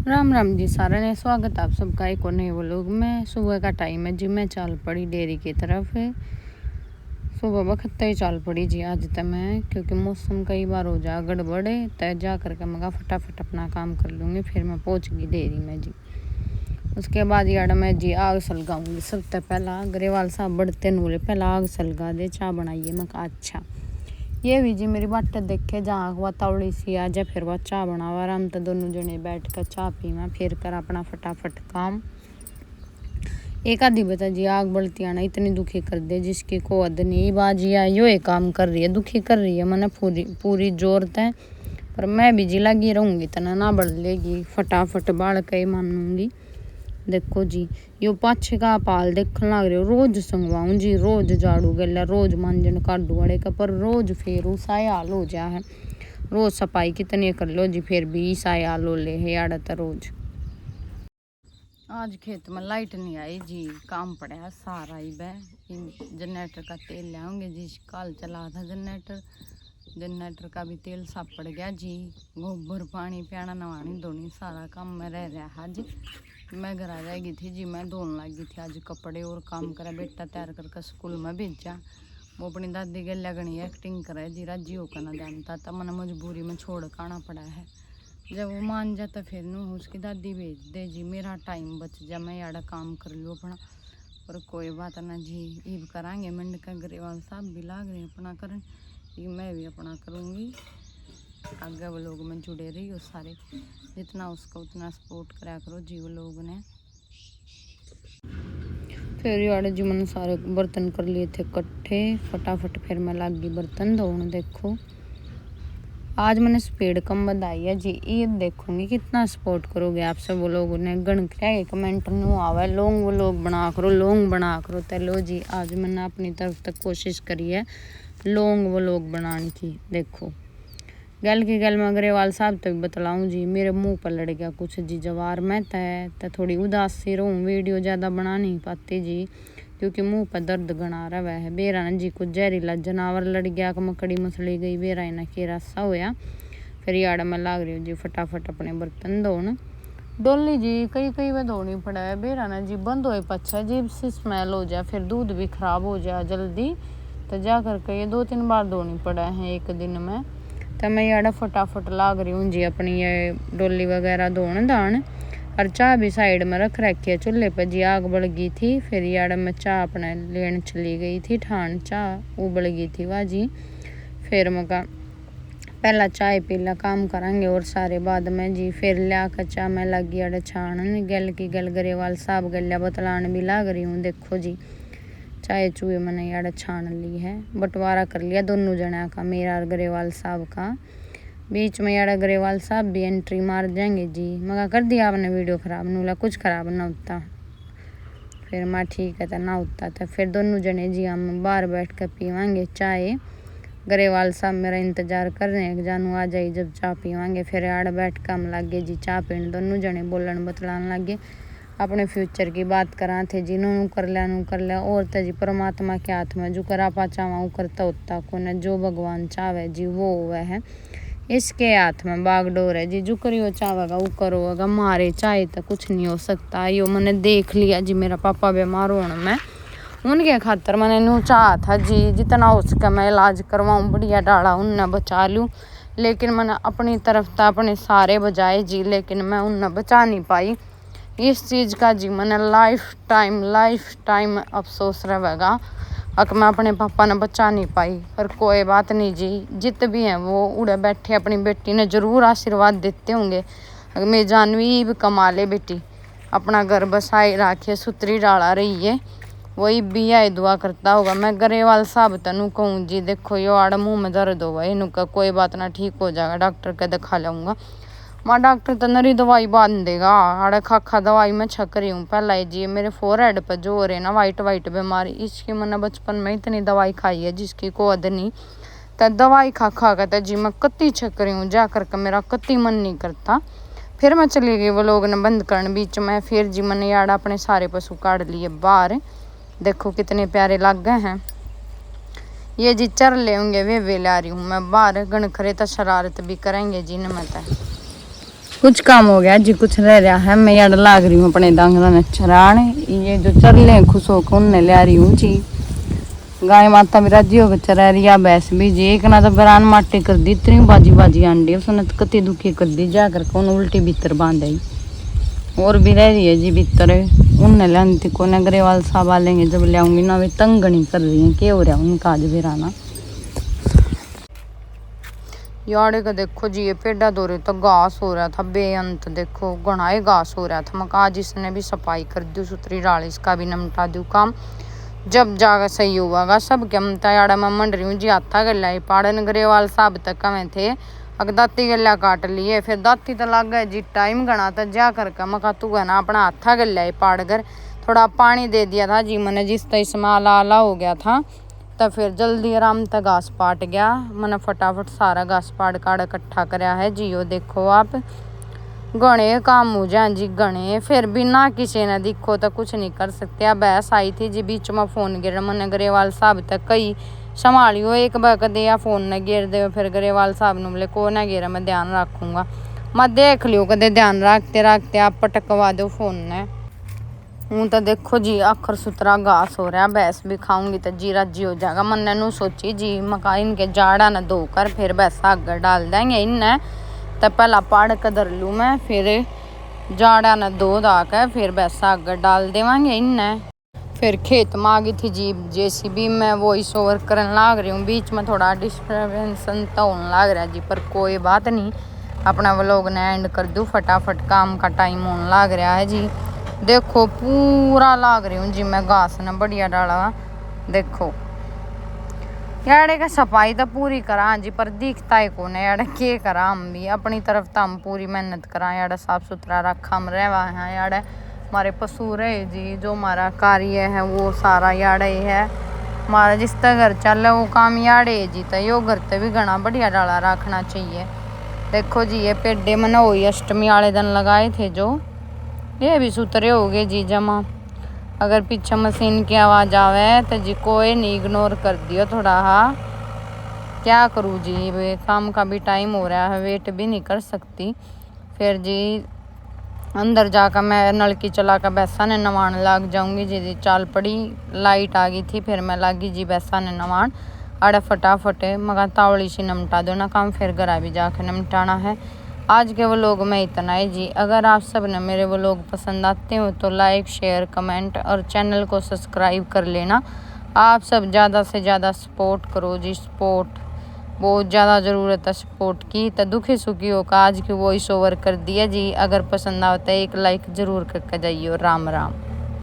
राम राम जी सारे ने स्वागत आप सबका एक और नए व्लॉग में। सुबह का टाइम है जी, मैं चाल पड़ी डेयरी की तरफ। सुबह वक्त ही चाल पड़ी जी आज तक मैं, क्योंकि मौसम कई बार हो जा गड़बड़ तय जा करके मैं फटाफट अपना काम कर लूँगी। फिर मैं पहुँच गई डेयरी में जी। उसके बाद यार मैं जी आग सलगाऊँगी। सबसे पहला ग्रेवाल साहब बढ़ते नूले पहला आग सलगा दे, चाय बनाइए। मैं कहा अच्छा। ये भी जी मेरी बाट देखे जहाँ वह तावड़ी सी आ जाए, फिर वह चाय बनावा। आराम तो दोनों जने बैठ कर चाय पीवा, फिर कर अपना फटाफट काम। एक आधी बता जी आग बढ़ती आना इतनी दुखी कर दे जिसकी को हद नहीं। बाजी आ यो एक काम कर रही है, दुखी कर रही है मैंने पूरी जोर है। पर मैं भी जी लगी रहूँगी तना ना बढ़ लेगी, फटाफट बाढ़ के मानूंगी। देखो जी यो पाछे का पाल देखने लग रहे हो। रोज संगवाऊं जी, रोज झाड़ू गला, रोज मांजन काटू वाले का, पर रोज फिर उसा हाल हो जा है। रोज सफाई कितनी कर लो जी, फिर भी ईसा हाल हो ले है आड़त रोज। आज खेत में लाइट नहीं आई जी, काम पड़ा है सारा ही बह। जनरेटर का तेल लाऊंगे जी, कल चला था जनरेटर का भी तेल साफ पड़ गया जी। गोबर पानी पियाना नवानी धोनी सारा काम में रह रहा आज। मैं घर आ जाएगी थी जी, मैं धोने लगी थी आज कपड़े और काम करा। बेटा तैयार करके स्कूल में भेजा, वो अपनी दादी के लगनी एक्टिंग करे जी, राजी होकर ना जानता था। मैंने मजबूरी में छोड़ के आना पड़ा है। जब वो मान जाता फिर नू उसकी दादी भेज दे जी, मेरा टाइम बच जा, मैं यार काम कर लूँ अपना। पर कोई बात ना जी, ईब करांगे मंड का ग्रेवाल साहब भी लाग रहे अपना करन, मैं भी अपना करूँगी। आगे वो लोग में जुड़े रही हो सारे, जितना उसको उतना सपोर्ट करा करो जी वो लोग ने। फिर यार जी मैंने सारे बर्तन कर लिए थे इकट्ठे, फटाफट फिर मैं लग गई बर्तन धोने। देखो आज मैंने स्पीड कम बढ़ाई है जी, ये देखूंगी कितना सपोर्ट करोगे आप सब वो लोगों ने। गण कमेंट नो आवे लॉन्ग वो लोग बना करो तो लो जी। आज मैंने अपनी तरफ तक कोशिश करी है लॉन्ग वो लोग बनाने की। देखो गल की गल में ग्रेवाल साहब तो बतलाऊँ जी, मेरे मुंह पर लड़ गया कुछ जी जवार में तो थोड़ी उदास सी रहूँ, वीडियो ज़्यादा बना नहीं पाती जी, क्योंकि मुंह पर दर्द गना रहा है। बेरा न जी कुछ जहरीला जनावर लड़ गया, मकड़ी मसली गई, बेरा इन्हें के रास्ता होया। फिर यार मैं लाग रही हूँ जी फटाफट अपने बर्तन धोन। डोली जी कई बार धोनी पड़ा है। बेरा ना जी बंद हो पच्छा जी से स्मेल हो जाए, फिर दूध भी खराब हो जाए जल्दी, तो जा करके ये 2-3 बार धोनी पड़ा है एक दिन में। तो मैं यार फटाफट लाग रही हूँ जी अपनी ये डोली वगैरह धोन दान। और चाय भी साइड में रख रखी है चूल्हे पर जी, आग बढ़ गई थी। फिर यार मैं चाय अपने लेने चली गई थी ठान, चाय उबल गई थी वाह जी। फिर मैं पहला चाय पीला काम करेंगे और सारे बाद में जी। फिर लिया कर चाय मैं लगी अड़ छान, गल की गल ग्रेवाल साहब गलिया बतलान भी लाग रही हूँ। देखो जी चाय चूहे मैंने यार छान ली है, बंटवारा कर लिया दोनों जने का, मेरा और ग्रेवाल साहब का। बीच में यार ग्रेवाल साहब भी एंट्री मार जाएंगे जी। मगर कर दिया आपने वीडियो खराब, नूला कुछ खराब ना होता। फिर मैं ठीक है तो ना होता था। फिर दोनों जने जी हम बाहर बैठ कर पीवाएंगे चाय। ग्रेवाल साहब मेरा इंतजार कर रहे हैं, जानू आ जाए जब चाय पीवाएंगे। फिर आड़ बैठ कर हम लगे जी चाय पीने, दोनों जने बोलन बतलान लगे, अपने फ्यूचर की बात करा थे जी। नू कर लिया और तो जी परमात्मा के हाथ में, जो करा पा चावा वो करता होता को न, जो भगवान चावे जी वो हुआ है, इसके हाथ में बागडोर है जी। जो करियो चावेगा वो करोगा, मारे चाहे तो कुछ नहीं हो सकता। यो मैंने देख लिया जी, मेरा पापा बीमार होने में उनके खातर मैंने नू चाहा था जी जितना हो सके मैं इलाज करवाऊँ, बढ़िया डाला उनने बचा लूँ। लेकिन मैंने अपनी तरफ तो अपने सारे बजाए जी, लेकिन मैं उनने बचा नहीं पाई। इस चीज़ का जी मैंने लाइफ टाइम अफसोस रहेगा अगर मैं अपने पापा ने बचा नहीं पाई। पर कोई बात नहीं जी, जित भी हैं वो उड़े बैठे अपनी बेटी ने ज़रूर आशीर्वाद देते होंगे। अगर मेरी जानवी भी कमा ले बेटी, अपना घर बसाए राखे, सुतरी डाला रही है, वही भी आई दुआ करता होगा। मैं ग्रेवाल साहब तनु कहूँ जी, देखो यो आड़ मुँह में दर्द होगा, इनू का कोई बात ना ठीक हो जाएगा, डॉक्टर के दिखा लाऊंगा। माँ डॉक्टर तो नरी दवाई बांध देगा, आड़े खा दवाई में छक रही हूँ। पहला ही जी मेरे फोरहेड पर जो हो रहे ना वाइट बीमारी, इसकी मैंने बचपन में इतनी दवाई खाई है जिसकी को हद नहीं। तो दवाई खा कर तो जी मैं कत्ती छक रही हूँ, जा करके मेरा कत्ती मन नहीं करता। फिर मैं चली गई, वो लोग ने बंद करने बीच में। फिर जी मैंने यार अपने सारे पशु काट लिए बाहर, देखो कितने प्यारे लग गए हैं। ये जी चर ले होंगे वे ला रही हूँ मैं बाहर, गण खरे तो शरारत भी करेंगे जी न। मैं कुछ काम हो गया जी, कुछ रह रहा है। मैं यार लाग रही हूँ अपने डांगरा ने चराने, ये जो चल रहे खुश होकर उनने ले रही हूँ जी। गाय माता भी राजी होकर चरा रही है, भैंस भी जी। एक ना तो बरान माटे कर दी, इतनी बाजी बाजी आंडी उसने तो कति दुखी कर दी, जा कर कौन उल्टी भीतर बांध आई। और भी रह रही है जी भीतर, उनने लानी थी को नगरेवाल साहब आ लेंगे जब ले आऊंगी ना। वे तंगनी कर रही है, क्या हो रहा है उनका आज बेराना। यारे का देखो जी, ये पेड़ा दो रहे तो घास हो रहा था बेअंत, देखो घना ही घास हो रहा था। मैं कहा जिसने भी सफाई कर दी, सुथरी डाल इसका भी निपटा दू काम, जब जाकर सही हुआ सब। क्या ममता याड़ा मैं मंड रही हूँ जी, हाथा गला ही पाड़न ग्रेवाल साहब तक में थे। अगर दाती गला काट लिए, फिर दाती तो लग गए जी टाइम गना था जा करके। मैं कहा तू है ना अपना हाथा गला ही पाड़ कर, थोड़ा पानी दे दिया था जी मैंने, जिस तरह इसमें आला आला हो गया था। तो फिर जल्दी आराम तक घास पाट गया, मैंने फटाफट सारा घास पाड़ काड़ इकट्ठा कराया है जी। वो देखो आप गणे काम हो जाए जी गणे, फिर भी ना किसी ने दिखो तो कुछ नहीं कर सकते। अब बहस आई थी जी बीच में, फोन गिर मन ग्रेवाल साहब तक कई संभालियो, एक बक दे या फोन न गिर दे। फिर ग्रेवाल साहब ने बोले को ना गिरा, मैं ध्यान रखूंगा। मैं देख लियो कदे ध्यान रखते रखते आप पटकवा दो फोन ने। हूँ तो देखो जी आखिर सुतरा घास हो रहा, भैंस भी खाऊंगी तो जी राजी हो जाएगा। मन नू सोची जी मका इनके जाड़ा न धोकर फिर भैंसा आगे डाल देंगे इन्हें। तो पहला पाड़ कर धर लूँ मैं, फिर जाड़ा न दो दाकर फिर भैंसा आगे डाल देवांगे इन्हें। फिर खेत में आ गई थी जी जेसीबी में वॉइस ओवर करने लाग रही हूँ, बीच में थोड़ा डिस्टर्बेंस तो होने लग रहा है जी, पर कोई बात नहीं। अपना व्लॉग ने एंड कर दूँ फटाफट, काम का टाइम होने लग रहा है जी। देखो पूरा लाग रही हूँ जी मैं घास ने बढ़िया डाला, देखो यारे का सफाई तो पूरी करा जी, पर दिखता है कौन है यार, के करा हम भी अपनी तरफ तो हम पूरी मेहनत करा यार, साफ सुथरा रखा हम रहवा है यार। हमारे पशु रहे जी, जो हमारा कार्य है वो सारा याड़े है, हमारा जिस तरह घर चल वो काम याड़े है जी। तो यो घर तो भी घना बढ़िया डाला रखना चाहिए। देखो जी ये पेड़े मैंने वही अष्टमी वाले दिन लगाए थे, जो ये भी सुतरे हो गए जी जमा। अगर पीछे मशीन की आवाज़ आवे तो जी कोई नहीं, इग्नोर कर दियो थोड़ा। हाँ क्या करूँ जी, वे काम का भी टाइम हो रहा है, वेट भी नहीं कर सकती। फिर जी अंदर जाकर मैं नलकी चला कर भैंसा ने नवाण लग जाऊंगी जी। चाल पड़ी लाइट आ गई थी, फिर मैं लागी जी भैंसा ने नवाण। अरे फटाफट मगर तावड़ी सी निपटा दो ना काम, फिर घर भी जाकर निपटाना है। आज के व्लॉग में इतना ही जी। अगर आप सब ने मेरे व्लॉग पसंद आते हो तो लाइक शेयर कमेंट और चैनल को सब्सक्राइब कर लेना। आप सब ज़्यादा से ज़्यादा सपोर्ट करो जी, सपोर्ट बहुत ज़्यादा ज़रूरत है सपोर्ट की। तो दुखी सुखी होकर आज की वॉइस ओवर कर दिया जी। अगर पसंद आता है एक लाइक ज़रूर करके जाइए। राम राम।